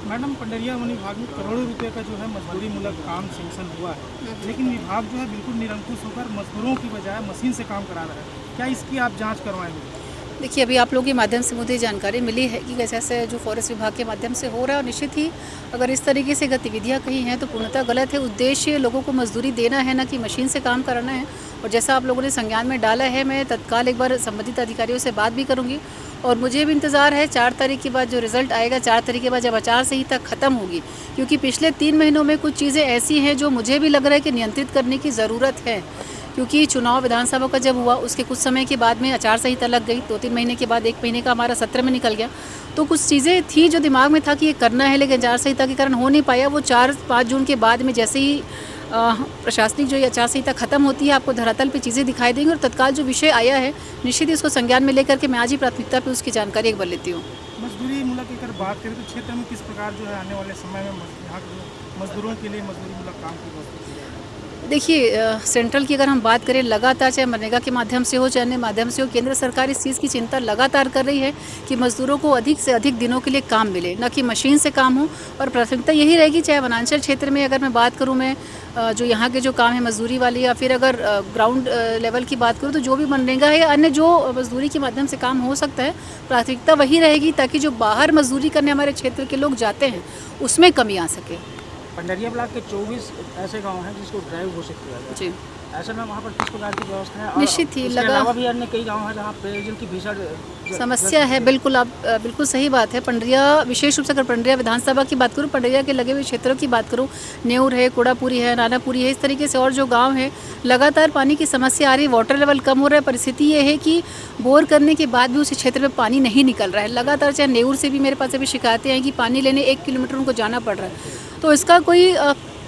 Madam, Pandariya one विभाग में करोड़ों रुपए का जो है मजदूरी मूलक काम सेंक्शन हुआ है, लेकिन विभाग जो है बिल्कुल निरंकुश होकर मजदूरों की बजाय मशीन से काम करा रहा है। क्या इसकी आप जांच करवाएंगे? देखिए, अभी आप लोगों के माध्यम से मुझे जानकारी मिली है कि कैसे ऐसे जो फॉरेस्ट विभाग के माध्यम से हो रहा है, और निश्चित ही अगर इस तरीके से गतिविधियां कहीं हैं तो पूर्णतः गलत है। उद्देश्य लोगों को मजदूरी देना है, ना कि मशीन से काम कराना है। और जैसा आप लोगों ने संज्ञान में डाला है, मैं तत्काल एक बार संबंधित अधिकारियों से बात भी करूँगी। और मुझे भी इंतज़ार है 4 तारीख के बाद जो रिज़ल्ट आएगा, 4 तारीख के बाद जब आचार संहिता ख़त्म होगी, क्योंकि पिछले 3 महीनों में कुछ चीज़ें ऐसी हैं जो मुझे भी लग रहा है कि नियंत्रित करने की ज़रूरत है। क्योंकि चुनाव विधानसभा का जब हुआ उसके कुछ समय के बाद में आचार संहिता लग गई, 2-3 महीने के बाद 1 महीने का हमारा सत्र में निकल गया। तो कुछ चीज़ें थी जो दिमाग में था कि ये करना है, लेकिन आचार संहिता के कारण हो नहीं पाया। वो 4-5 जून के बाद में जैसे ही प्रशासनिक जो ये आचार संहिता खत्म होती है, आपको धरातल पे चीज़ें दिखाई देंगी। और तत्काल जो विषय आया है, निश्चित ही इसको संज्ञान में लेकर के मैं आज ही प्राथमिकता पे उसकी जानकारी एक बार लेती हूँ। मजदूरी मूलक अगर बात करें तो क्षेत्र में किस प्रकार जो है आने वाले समय में यहाँ के मजदूरों के लिए मजदूरी मूलक काम की व्यवस्था की जाएगी? देखिए, सेंट्रल की अगर हम बात करें, लगातार चाहे मनरेगा के माध्यम से हो, चाहे अन्य माध्यम से हो, केंद्र सरकार इस चीज़ की चिंता लगातार कर रही है कि मजदूरों को अधिक से अधिक दिनों के लिए काम मिले, न कि मशीन से काम हो। और प्राथमिकता यही रहेगी, चाहे वनांचल क्षेत्र में अगर मैं बात करूं, मैं जो यहाँ के जो काम है मजदूरी वाली, या फिर अगर ग्राउंड लेवल की बात करूँ तो जो भी मनरेगा है या अन्य जो मजदूरी के माध्यम से काम हो सकता है, प्राथमिकता वही रहेगी, ताकि जो बाहर मजदूरी करने हमारे क्षेत्र के लोग जाते हैं उसमें कमी आ सके। पंडरिया ब्लॉक के 24 ऐसे गांव हैं जिसको ड्राइव हो सकती है जी, ऐसे में वहाँ पर किस प्रकार की व्यवस्था है? और निश्चित ही इसके अलावा भी अन्य कई गांव हैं जहाँ पेयजल की भीषण समस्या है। बिल्कुल, आप बिल्कुल सही बात है। पंडरिया, विशेष रूप से अगर पंडरिया विधानसभा की बात करूँ, पंडरिया के लगे हुए क्षेत्रों की बात करूँ, नेऊर है, कोड़ापुरी है, नानापुरी है, इस तरीके से और जो गांव है, लगातार पानी की समस्या आ रही है। वाटर लेवल कम हो रहा है। परिस्थिति ये है कि बोर करने के बाद भी उस क्षेत्र में पानी नहीं निकल रहा है लगातार। चाहे नेऊर से भी मेरे पास अभी शिकायतें हैं कि पानी लेने 1 किलोमीटर उनको जाना पड़ रहा है। तो इसका कोई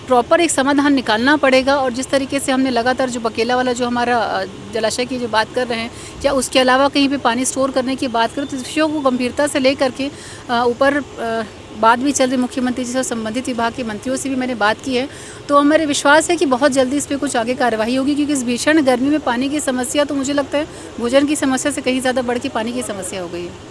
प्रॉपर एक समाधान निकालना पड़ेगा। और जिस तरीके से हमने लगातार जो बकेला वाला जो हमारा जलाशय की जो बात कर रहे हैं, या उसके अलावा कहीं पे पानी स्टोर करने की बात करें, तो इस विषयों को गंभीरता से ले करके ऊपर बात भी चल रही। मुख्यमंत्री जी से और संबंधित विभाग के मंत्रियों से भी मैंने बात की है। तो हमारे विश्वास है कि बहुत जल्दी इस पर कुछ आगे कार्रवाई होगी, क्योंकि इस भीषण गर्मी में पानी की समस्या तो मुझे लगता है भोजन की समस्या से कहीं ज़्यादा बढ़ के पानी की समस्या हो गई है।